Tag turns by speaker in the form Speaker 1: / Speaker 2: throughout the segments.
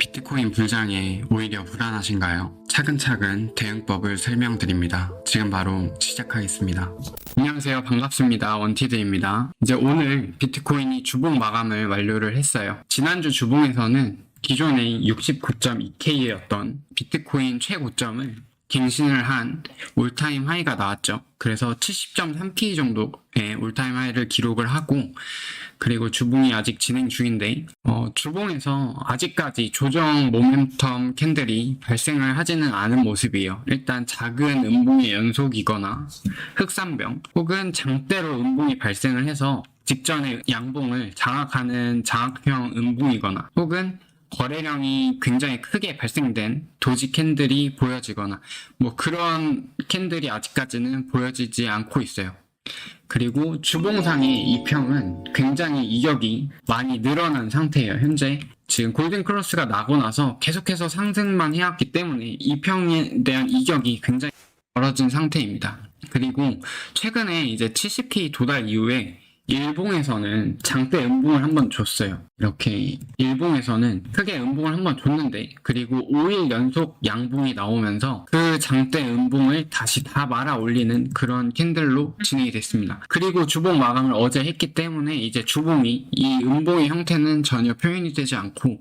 Speaker 1: 비트코인 불장에 오히려 불안하신가요? 차근차근 대응법을 설명드립니다. 지금 바로 시작하겠습니다. 안녕하세요. 반갑습니다. 원티드입니다. 이제 오늘 비트코인이 주봉 마감을 완료를 했어요. 지난주 주봉에서는 기존의 69.2K였던 비트코인 최고점을 갱신을 한 올타임 하이가 나왔죠. 그래서 70.3K 정도의 올타임 하이를 기록을 하고, 그리고 주봉이 아직 진행 중인데 주봉에서 아직까지 조정 모멘텀 캔들이 발생을 하지는 않은 모습이에요. 일단 작은 음봉의 연속이거나 흑산병 혹은 장대로 음봉이 발생을 해서 직전의 양봉을 장악하는 장악형 음봉이거나 혹은 거래량이 굉장히 크게 발생된 도지 캔들이 보여지거나 그런 캔들이 아직까지는 보여지지 않고 있어요. 그리고 주봉상의 이평은 굉장히 이격이 많이 늘어난 상태예요. 현재 지금 골든 크로스가 나고 나서 계속해서 상승만 해왔기 때문에 이평에 대한 이격이 굉장히 벌어진 상태입니다. 그리고 최근에 이제 70K 도달 이후에 일봉에서는 장대 음봉을 한번 줬어요. 이렇게 일봉에서는 크게 음봉을 한번 줬는데, 그리고 5일 연속 양봉이 나오면서 그 장대 음봉을 다시 다 말아 올리는 그런 캔들로 진행이 됐습니다. 그리고 주봉 마감을 어제 했기 때문에 이제 주봉이 이 음봉의 형태는 전혀 표현이 되지 않고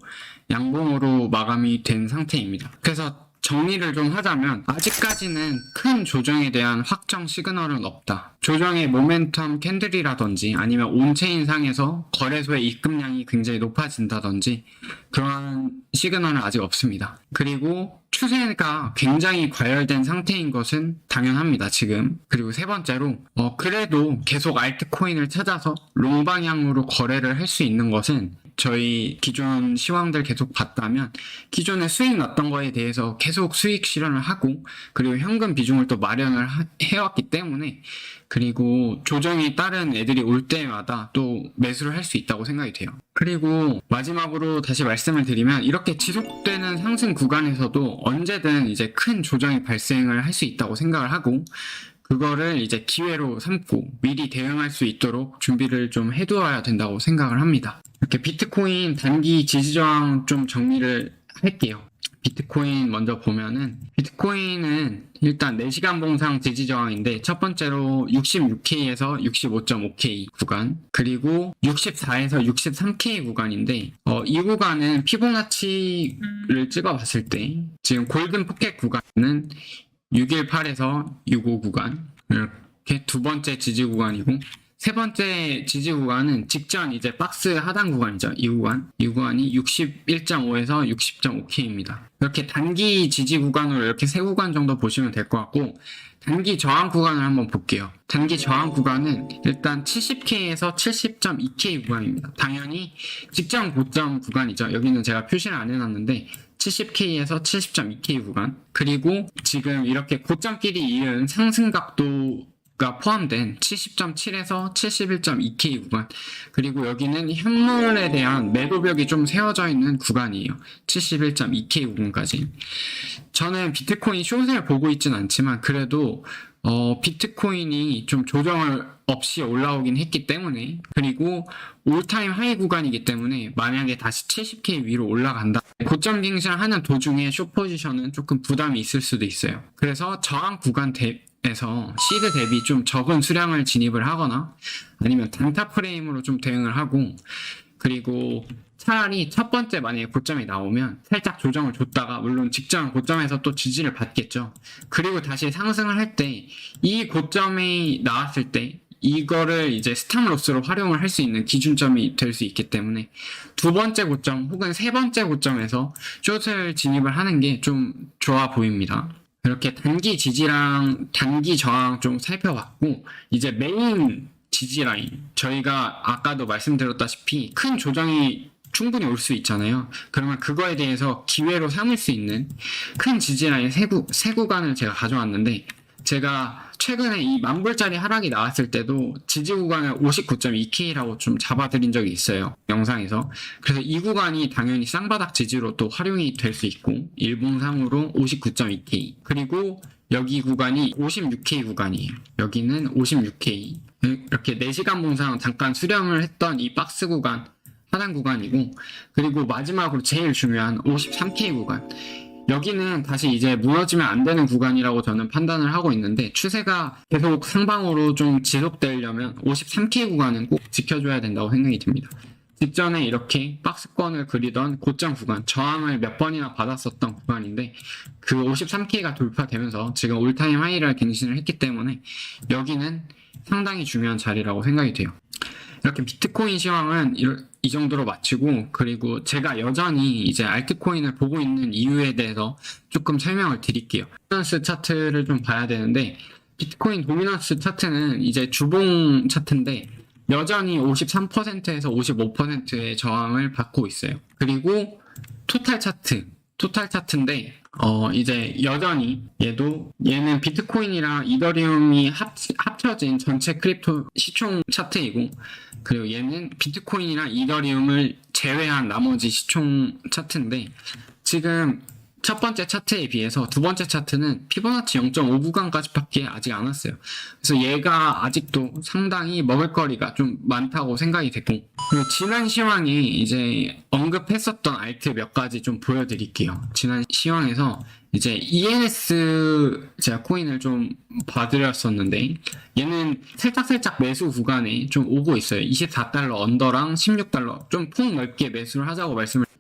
Speaker 1: 양봉으로 마감이 된 상태입니다. 그래서 정리를 좀 하자면 아직까지는 큰 조정에 대한 확정 시그널은 없다. 조정의 모멘텀 캔들이라든지 아니면 온체인 상에서 거래소의 입금량이 굉장히 높아진다든지 그런 시그널은 아직 없습니다. 그리고 추세가 굉장히 과열된 상태인 것은 당연합니다, 지금. 그리고 세 번째로 그래도 계속 알트코인을 찾아서 롱 방향으로 거래를 할 수 있는 것은, 저희 기존 시황들 계속 봤다면 기존에 수익 났던 거에 대해서 계속 수익 실현을 하고, 그리고 현금 비중을 또 마련을 해왔기 때문에, 그리고 조정이 다른 애들이 올 때마다 또 매수를 할 수 있다고 생각이 돼요. 그리고 마지막으로 다시 말씀을 드리면, 이렇게 지속되는 상승 구간에서도 언제든 이제 큰 조정이 발생을 할 수 있다고 생각을 하고, 그거를 이제 기회로 삼고 미리 대응할 수 있도록 준비를 좀 해두어야 된다고 생각을 합니다. 이렇게 비트코인 단기 지지저항 좀 정리를 할게요. 비트코인 먼저 보면은, 비트코인은 일단 4시간 봉상 지지저항인데, 첫 번째로 66K에서 65.5K 구간, 그리고 64에서 63K 구간인데, 이 구간은 피보나치를 찍어봤을 때 지금 골든 포켓 구간은 618에서 65 구간, 이렇게 두 번째 지지 구간이고, 세 번째 지지 구간은 직전 이제 박스 하단 구간이죠. 이 구간이 61.5에서 60.5K입니다. 이렇게 단기 지지 구간으로 이렇게 세 구간 정도 보시면 될 것 같고, 단기 저항 구간을 한번 볼게요. 단기 저항 구간은 일단 70K에서 70.2K 구간입니다. 당연히 직전 고점 구간이죠. 여기는 제가 표시를 안 해놨는데 70K에서 70.2K 구간, 그리고 지금 이렇게 고점끼리 이은 상승 각도가 포함된 70.7에서 71.2K 구간, 그리고 여기는 현물에 대한 매도벽이 좀 세워져 있는 구간이에요. 71.2K 구간까지. 저는 비트코인 숏을 보고 있진 않지만 그래도 비트코인이 좀 조정을 없이 올라오긴 했기 때문에, 그리고 올타임 하이 구간이기 때문에 만약에 다시 70K 위로 올라간다, 고점 갱신을 하는 도중에 숏 포지션은 조금 부담이 있을 수도 있어요. 그래서 저항 구간 에서 시드 대비 좀 적은 수량을 진입을 하거나 아니면 단타 프레임으로 좀 대응을 하고, 그리고 차라리 첫 번째 만약에 고점이 나오면 살짝 조정을 줬다가, 물론 직전 고점에서 또 지지를 받겠죠. 그리고 다시 상승을 할 때 이 고점이 나왔을 때 이거를 이제 스탑로스로 활용을 할 수 있는 기준점이 될 수 있기 때문에, 두 번째 고점 혹은 세 번째 고점에서 숏을 진입을 하는 게 좀 좋아 보입니다. 이렇게 단기 지지랑 단기 저항 좀 살펴봤고, 이제 메인 지지 라인, 저희가 아까도 말씀드렸다시피 큰 조정이 충분히 올 수 있잖아요. 그러면 그거에 대해서 기회로 삼을 수 있는 큰 지지 라인 세 구간을 제가 가져왔는데, 제가 최근에 이 만불짜리 하락이 나왔을 때도 지지 구간을 59.2K라고 좀 잡아드린 적이 있어요, 영상에서. 그래서 이 구간이 당연히 쌍바닥 지지로 또 활용이 될 수 있고, 일봉상으로 59.2K, 그리고 여기 구간이 56K 구간이에요. 여기는 56K. 이렇게 4시간 봉상 잠깐 수렴을 했던 이 박스 구간, 하단 구간이고, 그리고 마지막으로 제일 중요한 53K 구간. 여기는 다시 이제 무너지면 안 되는 구간이라고 저는 판단을 하고 있는데, 추세가 계속 상방으로 좀 지속되려면 53K 구간은 꼭 지켜줘야 된다고 생각이 듭니다. 직전에 이렇게 박스권을 그리던 고점 구간, 저항을 몇 번이나 받았었던 구간인데, 그 53K가 돌파되면서 지금 올타임 하이를 갱신을 했기 때문에 여기는 상당히 중요한 자리라고 생각이 돼요. 이렇게 비트코인 시황은 이 정도로 마치고, 그리고 제가 여전히 이제 알트코인을 보고 있는 이유에 대해서 조금 설명을 드릴게요. 도미넌스 차트를 좀 봐야 되는데, 비트코인 도미넌스 차트는 이제 주봉 차트인데 여전히 53%에서 55%의 저항을 받고 있어요. 그리고 토탈 차트인데 이제 여전히 얘는 비트코인이랑 이더리움이 합쳐진 전체 크립토 시총 차트이고, 그리고 얘는 비트코인이랑 이더리움을 제외한 나머지 시총 차트인데, 지금 첫 번째 차트에 비해서 두 번째 차트는 피보나치 0.5 구간까지밖에 아직 안 왔어요. 그래서 얘가 아직도 상당히 먹을거리가 좀 많다고 생각이 됐고, 그리고 지난 시황에 이제 언급했었던 알트 몇 가지 좀 보여드릴게요. 지난 시황에서 이제 ENS 제가 코인을 좀 봐드렸었는데, 얘는 살짝 매수 구간에 좀 오고 있어요. 24달러 언더랑 16달러 좀 폭 넓게 매수를 하자고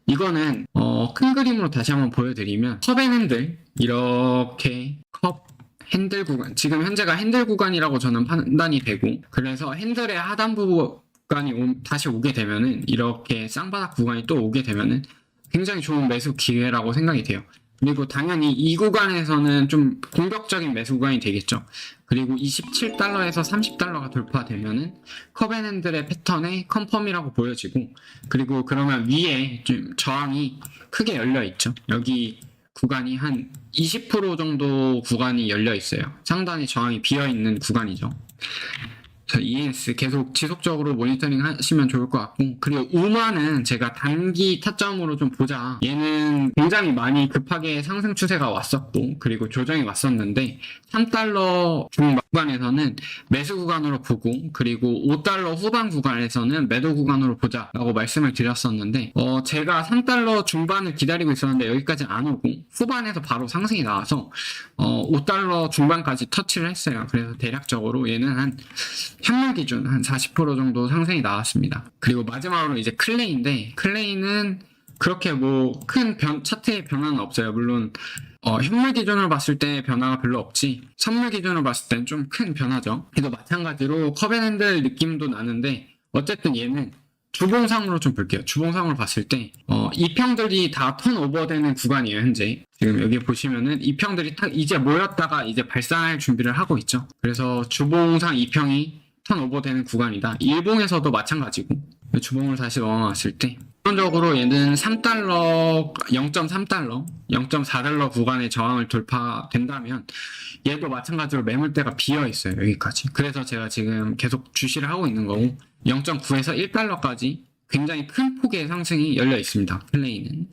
Speaker 1: 이거는 큰 그림으로 다시 한번 보여드리면, 컵앤핸들, 이렇게 컵 핸들 구간, 지금 현재가 핸들 구간이라고 저는 판단이 되고, 그래서 핸들의 하단부 구간이 다시 오게 되면은, 이렇게 쌍바닥 구간이 또 오게 되면은 굉장히 좋은 매수 기회라고 생각이 돼요. 그리고 당연히 이 구간에서는 좀 공격적인 매수 구간이 되겠죠. 그리고 27달러에서 30달러가 돌파되면은 컵앤핸들의 패턴의 컨펌이라고 보여지고, 그리고 그러면 위에 좀 저항이 크게 열려 있죠. 여기 구간이 한 20% 정도 구간이 열려 있어요. 상단에 저항이 비어 있는 구간이죠. ENS 계속 지속적으로 모니터링 하시면 좋을 것 같고, 그리고 우마는 제가 단기 타점으로 좀 보자, 얘는 굉장히 많이 급하게 상승 추세가 왔었고, 그리고 조정이 왔었는데 3달러 중반 구간에서는 매수 구간으로 보고, 그리고 5달러 후반 구간에서는 매도 구간으로 보자 라고 말씀을 드렸었는데, 제가 3달러 중반을 기다리고 있었는데 여기까지 안 오고 후반에서 바로 상승이 나와서 5달러 중반까지 터치를 했어요. 그래서 대략적으로 얘는 한 현물 기준 한 40% 정도 상승이 나왔습니다. 그리고 마지막으로 이제 클레이인데, 클레이는 그렇게 뭐 큰 차트의 변화는 없어요. 물론 현물 기준으로 봤을 때 변화가 별로 없지, 선물 기준으로 봤을 땐 좀 큰 변화죠. 그래도 마찬가지로 컵앤핸들 느낌도 나는데, 어쨌든 얘는 주봉상으로 좀 볼게요. 주봉상으로 봤을 때 이평들이 다 턴오버되는 구간이에요. 현재 지금 여기 보시면은 이평들이 이제 모였다가 이제 발산할 준비를 하고 있죠. 그래서 주봉상 이평이 턴오버되는 구간이다. 일봉에서도 마찬가지고, 주봉을 다시 넣어놨을 때 기본적으로 얘는 3달러, 0.3달러, 0.4달러 구간의 저항을 돌파된다면 얘도 마찬가지로 매물대가 비어있어요. 여기까지. 그래서 제가 지금 계속 주시를 하고 있는 거고, 0.9에서 1달러까지 굉장히 큰 폭의 상승이 열려 있습니다. 플레이는.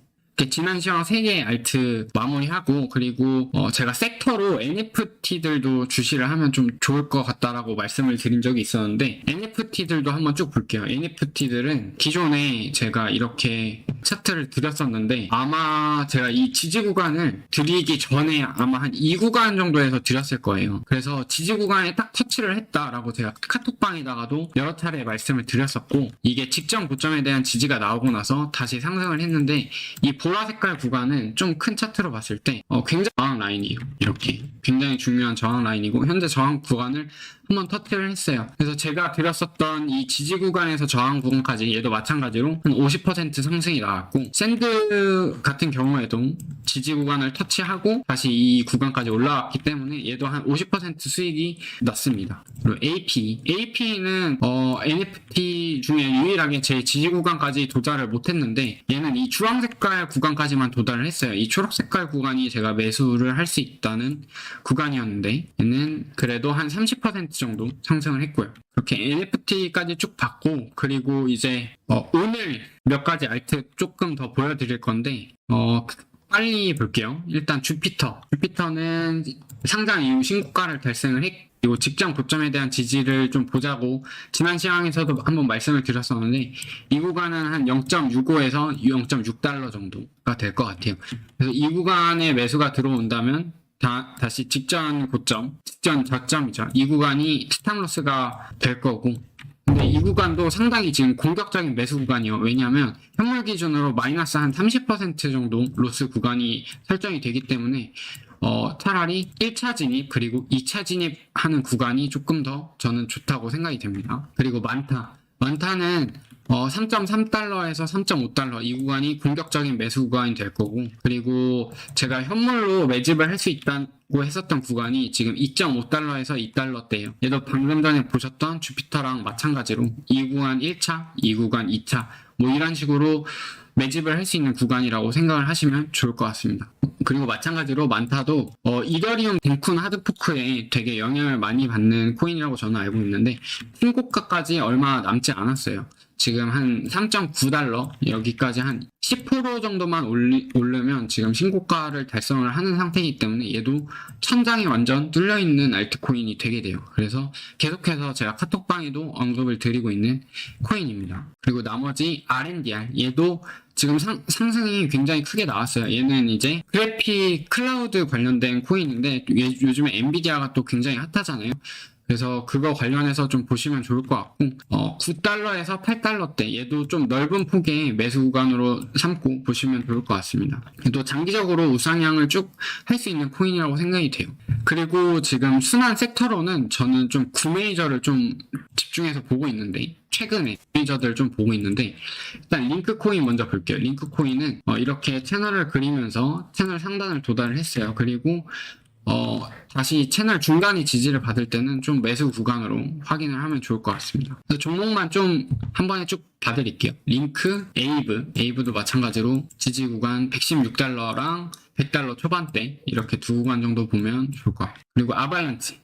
Speaker 1: 지난 시황 3개의 알트 마무리하고, 그리고 제가 섹터로 NFT들도 주시를 하면 좀 좋을 것 같다라고 말씀을 드린 적이 있었는데, NFT들도 한번 쭉 볼게요. NFT들은 기존에 제가 이렇게 차트를 드렸었는데, 아마 제가 이 지지 구간을 드리기 전에 아마 한 2구간 정도에서 드렸을 거예요. 그래서 지지 구간에 딱 터치를 했다라고 제가 카톡방에다가도 여러 차례 말씀을 드렸었고, 이게 직전 고점에 대한 지지가 나오고 나서 다시 상승을 했는데, 이 보라 색깔 구간은 좀 큰 차트로 봤을 때 굉장히 저항 라인이에요. 이렇게 굉장히 중요한 저항 라인이고, 현재 저항 구간을 한번 터치를 했어요. 그래서 제가 드렸었던 이 지지 구간에서 저항 구간까지 얘도 마찬가지로 한 50% 상승이 나왔고, 샌드 같은 경우에도 지지 구간을 터치하고 다시 이 구간까지 올라왔기 때문에 얘도 한 50% 수익이 났습니다. 그리고 AP는 NFT 중에 유일하게 제 지지 구간까지 도달을 못했는데, 얘는 이 주황 색깔 구간까지만 도달을 했어요. 이 초록 색깔 구간이 제가 매수를 할 수 있다는 구간이었는데, 얘는 그래도 한 30% 정도 상승을 했고요. 이렇게 NFT까지 쭉 봤고, 그리고 이제 오늘 몇 가지 알트 조금 더 보여드릴 건데, 빨리 볼게요. 일단 주피터는 상장 이후 신고가를 달성을 그리고 직전 고점에 대한 지지를 좀 보자고 지난 시황에서도 한번 말씀을 드렸었는데 이 구간은 한 0.65에서 0.6달러 정도가 될 것 같아요. 그래서 이 구간에 매수가 들어온다면 다시 직전 고점, 직전 저점이죠. 이 구간이 스탑로스가 될 거고, 근데 이 구간도 상당히 지금 공격적인 매수 구간이에요. 왜냐하면 현물 기준으로 마이너스 한 30% 정도 로스 구간이 설정이 되기 때문에 차라리 1차 진입 그리고 2차 진입하는 구간이 조금 더 저는 좋다고 생각이 됩니다. 그리고 만타는 3.3달러에서 3.5달러 이 구간이 공격적인 매수 구간이 될 거고, 그리고 제가 현물로 매집을 할 수 있다고 했었던 구간이 지금 2.5달러에서 2달러대예요. 얘도 방금 전에 보셨던 주피터랑 마찬가지로 이 구간 1차, 이 구간 2차 뭐 이런 식으로 매집을 할 수 있는 구간이라고 생각을 하시면 좋을 것 같습니다. 그리고 마찬가지로 만타도 이더리움 덴쿤 하드포크에 되게 영향을 많이 받는 코인이라고 저는 알고 있는데 신고가까지 얼마 남지 않았어요. 지금 한 3.9달러 여기까지 한 10% 정도만 오르면 지금 신고가를 달성을 하는 상태이기 때문에 얘도 천장이 완전 뚫려있는 알트코인이 되게 돼요. 그래서 계속해서 제가 카톡방에도 언급을 드리고 있는 코인입니다. 그리고 나머지 RNDR 얘도 지금 상승이 굉장히 크게 나왔어요. 얘는 이제 그래픽 클라우드 관련된 코인인데 요즘에 엔비디아가 또 굉장히 핫하잖아요. 그래서 그거 관련해서 좀 보시면 좋을 것 같고 9달러에서 8달러대 얘도 좀 넓은 폭의 매수 구간으로 삼고 보시면 좋을 것 같습니다. 또 장기적으로 우상향을 쭉 할 수 있는 코인이라고 생각이 돼요. 그리고 지금 순환 섹터로는 저는 좀 구매이저를 좀 집중해서 보고 있는데 최근에 구매이저들 좀 보고 있는데 일단 링크코인 먼저 볼게요. 링크코인은 이렇게 채널을 그리면서 채널 상단을 도달을 했어요. 그리고 다시 채널 중간이 지지를 받을 때는 좀 매수 구간으로 확인을 하면 좋을 것 같습니다. 그래서 종목만 좀 한 번에 쭉 봐드릴게요. 링크, 에이브도 마찬가지로 지지 구간 116달러랑 100달러 초반대 이렇게 두 구간 정도 보면 좋을 것 같아요. 그리고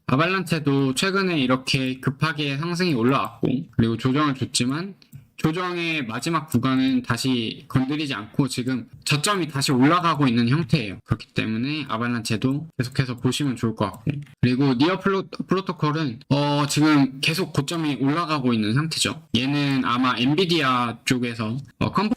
Speaker 1: 아발란체도 최근에 이렇게 급하게 상승이 올라왔고 그리고 조정을 줬지만 조정의 마지막 구간은 다시 건드리지 않고 지금 저점이 다시 올라가고 있는 형태예요. 그렇기 때문에 아발란체도 계속해서 보시면 좋을 것 같고, 그리고 니어 프로토콜은 지금 계속 고점이 올라가고 있는 상태죠. 얘는 아마 엔비디아 쪽에서 컴포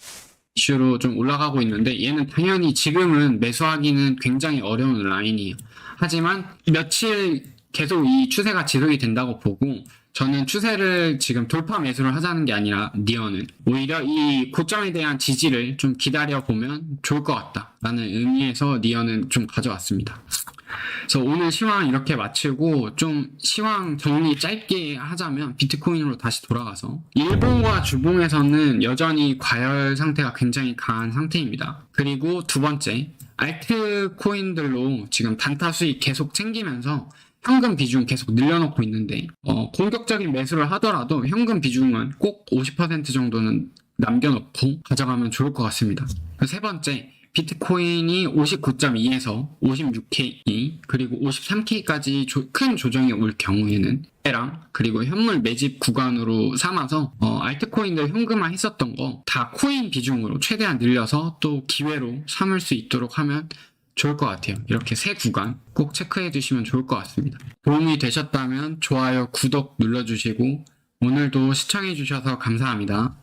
Speaker 1: 이슈로 좀 올라가고 있는데 얘는 당연히 지금은 매수하기는 굉장히 어려운 라인이에요. 하지만 며칠 계속 이 추세가 지속이 된다고 보고 저는 추세를 지금 돌파 매수를 하자는 게 아니라 니어는 오히려 이 고점에 대한 지지를 좀 기다려보면 좋을 것 같다라는 의미에서 니어는 좀 가져왔습니다. 그래서 오늘 시황 이렇게 마치고 좀 시황 정리 짧게 하자면 비트코인으로 다시 돌아가서 일봉과 주봉에서는 여전히 과열 상태가 굉장히 강한 상태입니다. 그리고 두 번째 알트코인들로 지금 단타 수익 계속 챙기면서 현금 비중 계속 늘려놓고 있는데 공격적인 매수를 하더라도 현금 비중은 꼭 50% 정도는 남겨놓고 가져가면 좋을 것 같습니다. 세 번째, 비트코인이 59.2에서 56K 그리고 53K까지 큰 조정이 올 경우에는 그리고 현물 매집 구간으로 삼아서 알트코인들 현금화 했었던 거 다 코인 비중으로 최대한 늘려서 또 기회로 삼을 수 있도록 하면 좋을 것 같아요. 이렇게 세 구간 꼭 체크해 주시면 좋을 것 같습니다. 도움이 되셨다면 좋아요, 구독 눌러주시고 오늘도 시청해 주셔서 감사합니다.